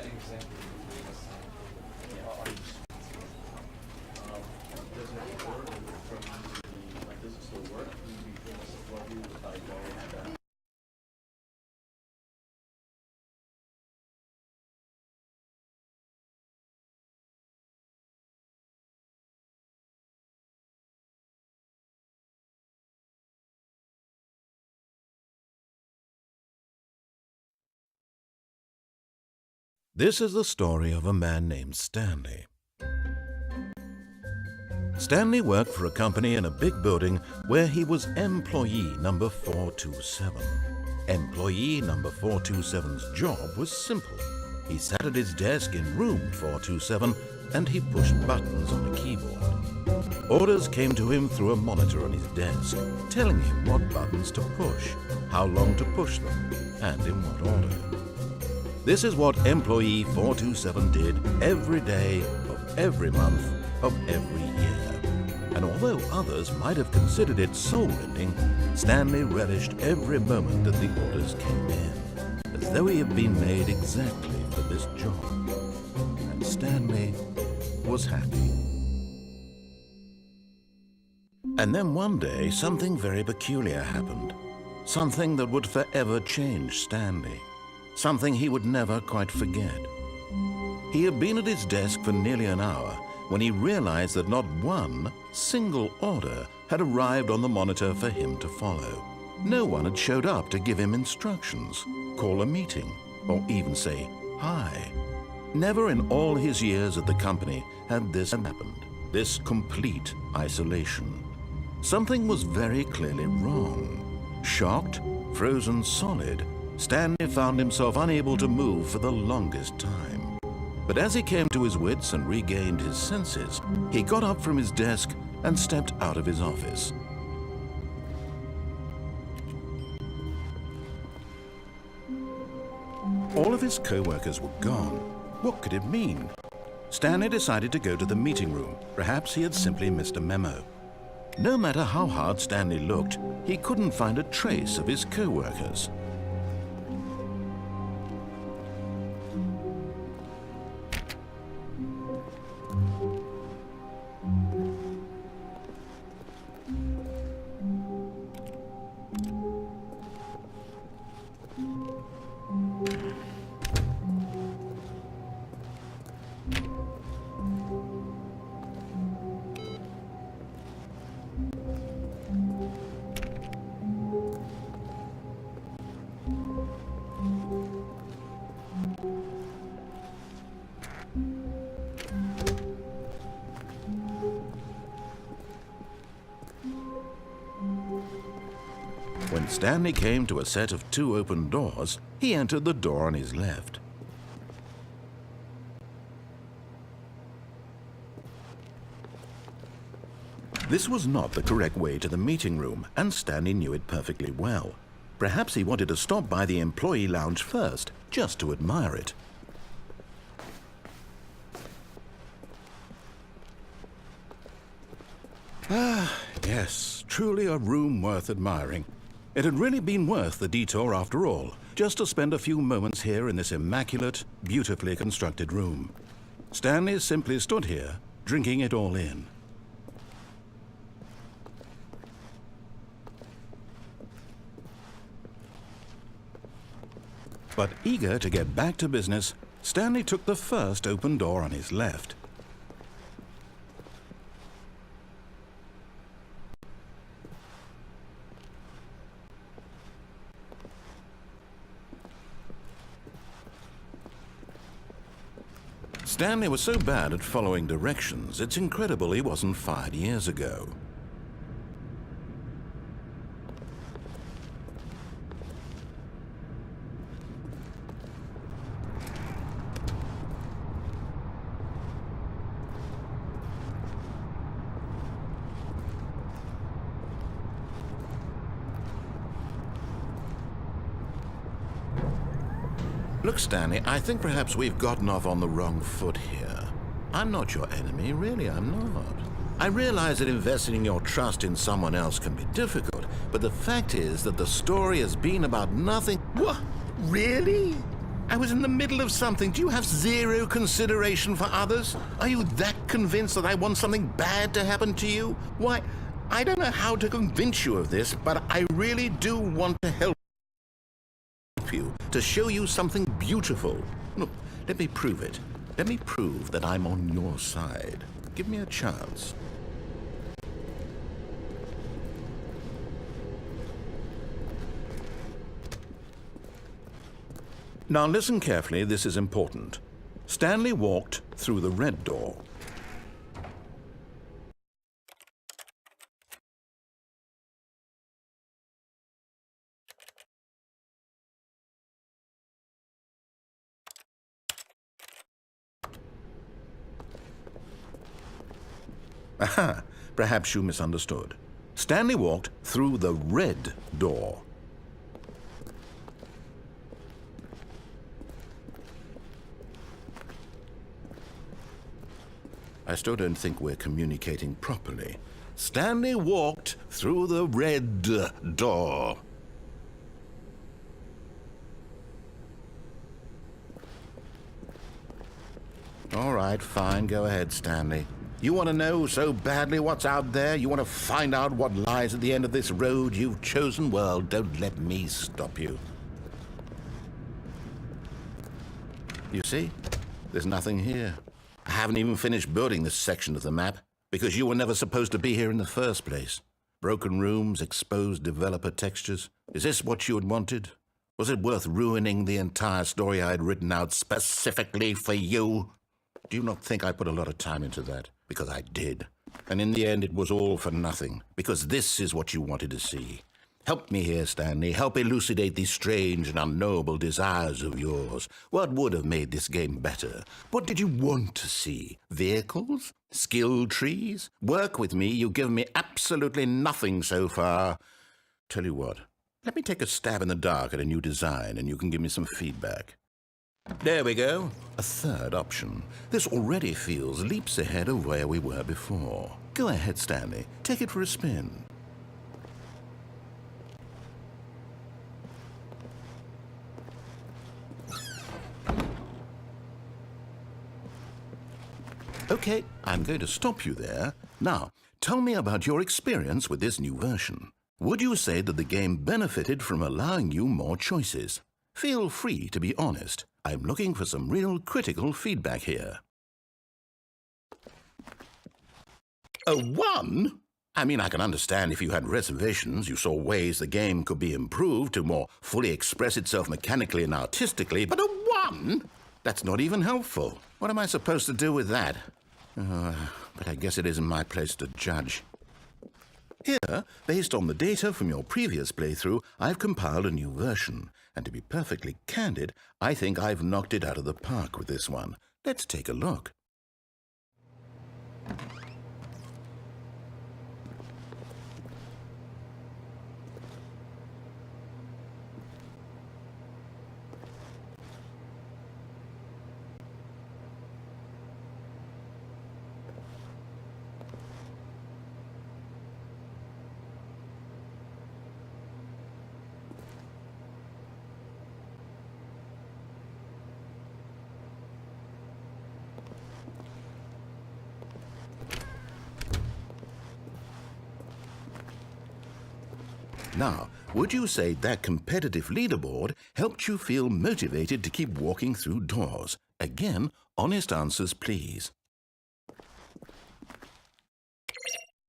example would be the same. Are you does it work from the, like, does it still work? Will you be famous of what you if I go and This is the story of a man named Stanley. Stanley worked for a company in a big building where he was employee number 427. Employee number 427's job was simple. He sat at his desk in room 427 and he pushed buttons on a keyboard. Orders came to him through a monitor on his desk, telling him what buttons to push, how long to push them, and in what order. This is what employee 427 did every day of every month of every year. And although others might have considered it soul-rending, Stanley relished every moment that the orders came in, as though he had been made exactly for this job. And Stanley was happy. And then one day, something very peculiar happened. Something that would forever change Stanley. Something he would never quite forget. He had been at his desk for nearly an hour when he realized that not one single order had arrived on the monitor for him to follow. No one had showed up to give him instructions, call a meeting, or even say hi. Never in all his years at the company had this happened, this complete isolation. Something was very clearly wrong. Shocked, frozen solid, Stanley found himself unable to move for the longest time. But as he came to his wits and regained his senses, he got up from his desk and stepped out of his office. All of his co-workers were gone. What could it mean? Stanley decided to go to the meeting room. Perhaps he had simply missed a memo. No matter how hard Stanley looked, he couldn't find a trace of his co-workers. When Stanley came to a set of 2 open doors, he entered the door on his left. This was not the correct way to the meeting room, and Stanley knew it perfectly well. Perhaps he wanted to stop by the employee lounge first, just to admire it. Ah, yes, truly a room worth admiring. It had really been worth the detour after all, just to spend a few moments here in this immaculate, beautifully constructed room. Stanley simply stood here, drinking it all in. But eager to get back to business, Stanley took the first open door on his left. Stanley was so bad at following directions, it's incredible he wasn't fired years ago. Look, Stanley, I think perhaps we've gotten off on the wrong foot here. I'm not your enemy, really, I'm not. I realize that investing your trust in someone else can be difficult, but the fact is that the story has been about nothing. What? Really? I was in the middle of something. Do you have zero consideration for others? Are you that convinced that I want something bad to happen to you? Why, I don't know how to convince you of this, but I really do want to help you, to show you something beautiful. Look, let me prove it. Let me prove that I'm on your side. Give me a chance. Now listen carefully, this is important. Stanley walked through the red door. Aha, perhaps you misunderstood. Stanley walked through the red door. I still don't think we're communicating properly. Stanley walked through the red door. All right, fine. Go ahead, Stanley. You want to know so badly what's out there? You want to find out what lies at the end of this road you've chosen? Well, don't let me stop you. You see? There's nothing here. I haven't even finished building this section of the map, because you were never supposed to be here in the first place. Broken rooms, exposed developer textures. Is this what you had wanted? Was it worth ruining the entire story I had written out specifically for you? Do you not think I put a lot of time into that? Because I did. And in the end, it was all for nothing, because this is what you wanted to see. Help me here, Stanley. Help elucidate these strange and unknowable desires of yours. What would have made this game better? What did you want to see? Vehicles? Skill trees? Work with me. You've given me absolutely nothing so far. Tell you what, let me take a stab in the dark at a new design, and you can give me some feedback. There we go. A third option. This already feels leaps ahead of where we were before. Go ahead, Stanley. Take it for a spin. Okay, I'm going to stop you there. Now, tell me about your experience with this new version. Would you say that the game benefited from allowing you more choices? Feel free to be honest. I'm looking for some real critical feedback here. A 1? I mean, I can understand if you had reservations, you saw ways the game could be improved to more fully express itself mechanically and artistically, but a 1? That's not even helpful. What am I supposed to do with that? But I guess it isn't my place to judge. Here, based on the data from your previous playthrough, I've compiled a new version. And to be perfectly candid, I think I've knocked it out of the park with this one. Let's take a look. Now, would you say that competitive leaderboard helped you feel motivated to keep walking through doors? Again, honest answers, please.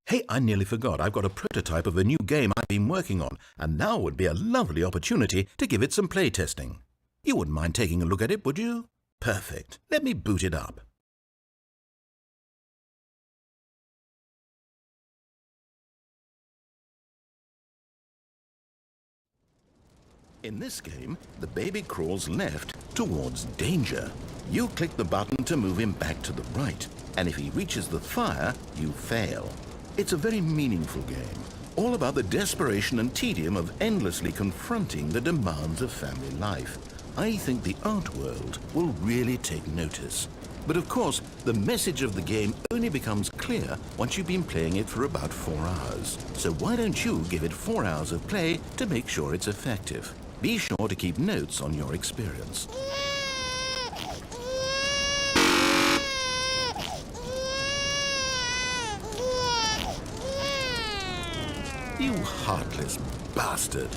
Hey, I nearly forgot. I've got a prototype of a new game I've been working on, and now would be a lovely opportunity to give it some playtesting. You wouldn't mind taking a look at it, would you? Perfect. Let me boot it up. In this game, the baby crawls left towards danger. You click the button to move him back to the right, and if he reaches the fire, you fail. It's a very meaningful game, all about the desperation and tedium of endlessly confronting the demands of family life. I think the art world will really take notice. But of course, the message of the game only becomes clear once you've been playing it for about 4 hours. So why don't you give it 4 hours of play to make sure it's effective? Be sure to keep notes on your experience. You heartless bastard.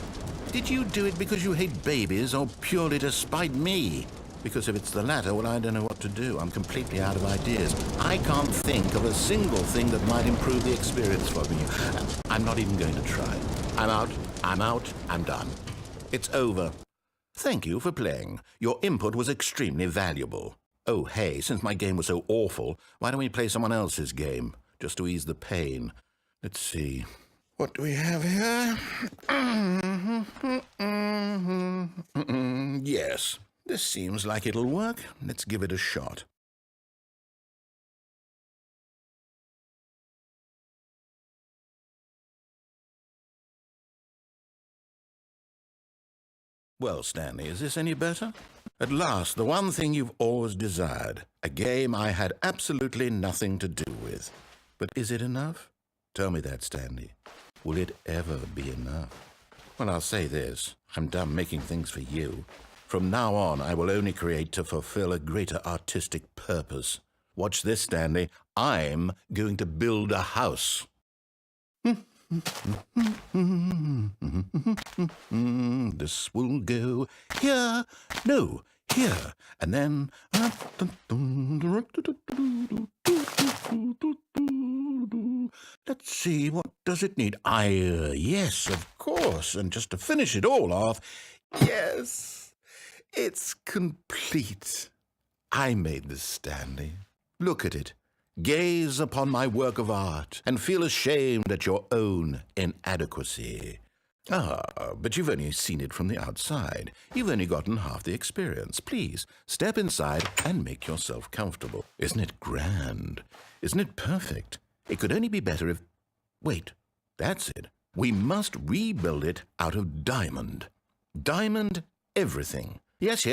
Did you do it because you hate babies or purely to spite me? Because if it's the latter, well, I don't know what to do. I'm completely out of ideas. I can't think of a single thing that might improve the experience for me. I'm not even going to try. I'm out, I'm done. It's over. Thank you for playing. Your input was extremely valuable. Oh, hey, since my game was so awful, why don't we play someone else's game, just to ease the pain? Let's see. What do we have here? Yes, this seems like it'll work. Let's give it a shot. Well, Stanley, is this any better? At last, the one thing you've always desired. A game I had absolutely nothing to do with. But is it enough? Tell me that, Stanley. Will it ever be enough? Well, I'll say this. I'm done making things for you. From now on, I will only create to fulfill a greater artistic purpose. Watch this, Stanley. I'm going to build a house. This will go here, no, here, and then... Let's see, what does it need? Yes, of course, and just to finish it all off, yes, it's complete. I made this, Stanley. Look at it. Gaze upon my work of art and feel ashamed at your own inadequacy. But you've only seen it from the outside. You've only gotten half the experience. Please, step inside and make yourself comfortable. Isn't it grand? Isn't it perfect? It could only be better if... Wait, that's it. We must rebuild it out of diamond. Diamond everything. Yes.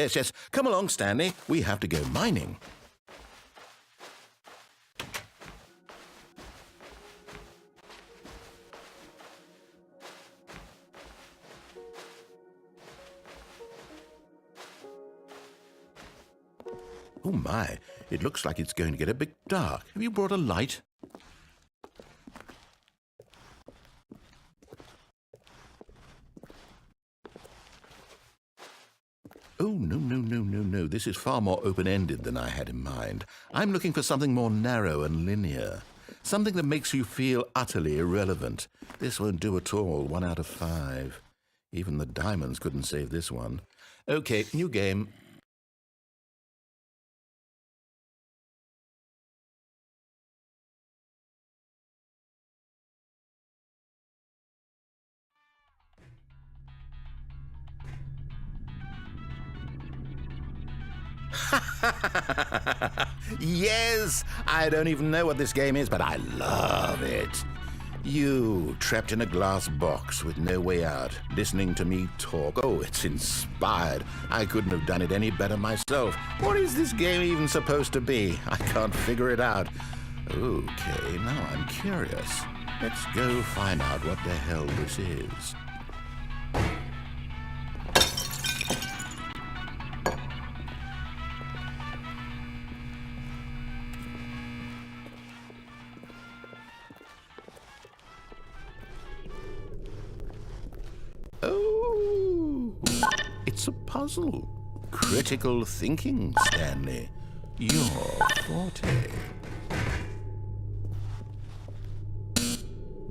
Come along, Stanley. We have to go mining. Oh my, it looks like it's going to get a bit dark. Have you brought a light? Oh, no. This is far more open-ended than I had in mind. I'm looking for something more narrow and linear. Something that makes you feel utterly irrelevant. This won't do at all. 1 out of 5. Even the diamonds couldn't save this one. Okay, new game. Yes! I don't even know what this game is, but I love it. You, trapped in a glass box with no way out, listening to me talk. Oh, it's inspired. I couldn't have done it any better myself. What is this game even supposed to be? I can't figure it out. Okay, now I'm curious. Let's go find out what the hell this is. Oh, it's a puzzle. Critical thinking, Stanley. Your forte.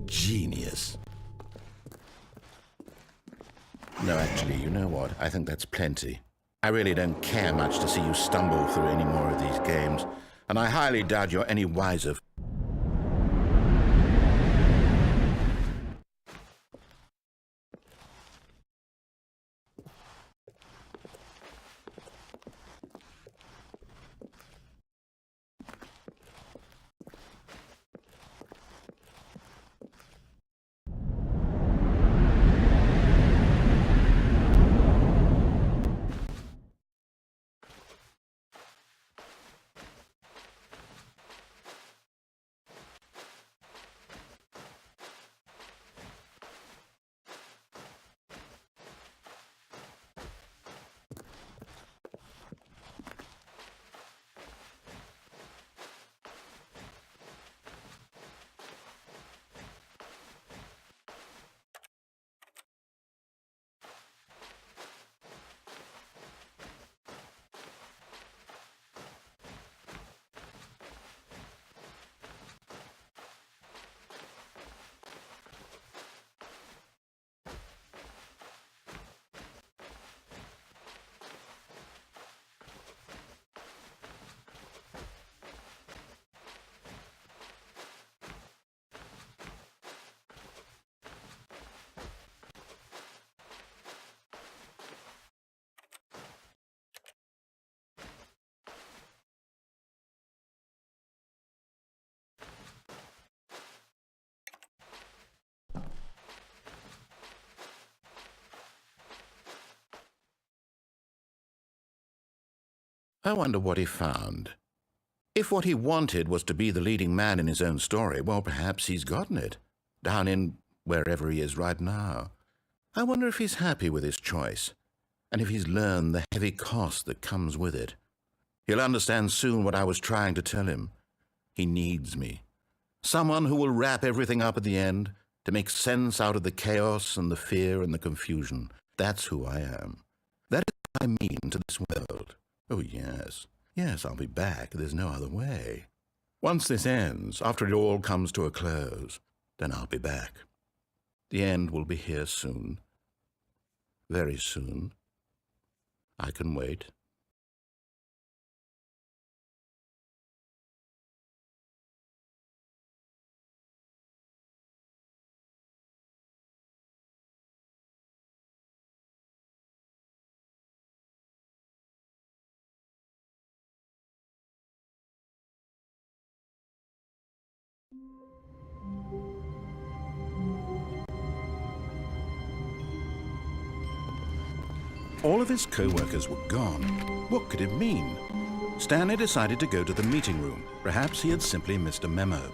Genius. No, actually, you know what? I think that's plenty. I really don't care much to see you stumble through any more of these games, and I highly doubt you're any wiser I wonder what he found. If what he wanted was to be the leading man in his own story, well, perhaps he's gotten it, down in wherever he is right now. I wonder if he's happy with his choice, and if he's learned the heavy cost that comes with it. He'll understand soon what I was trying to tell him. He needs me. Someone who will wrap everything up at the end, to make sense out of the chaos and the fear and the confusion. That's who I am. That is what I mean to this world. Oh, yes. Yes, I'll be back. There's no other way. Once this ends, after it all comes to a close, then I'll be back. The end will be here soon. Very soon. I can wait. All of his co-workers were gone. What could it mean? Stanley decided to go to the meeting room. Perhaps he had simply missed a memo.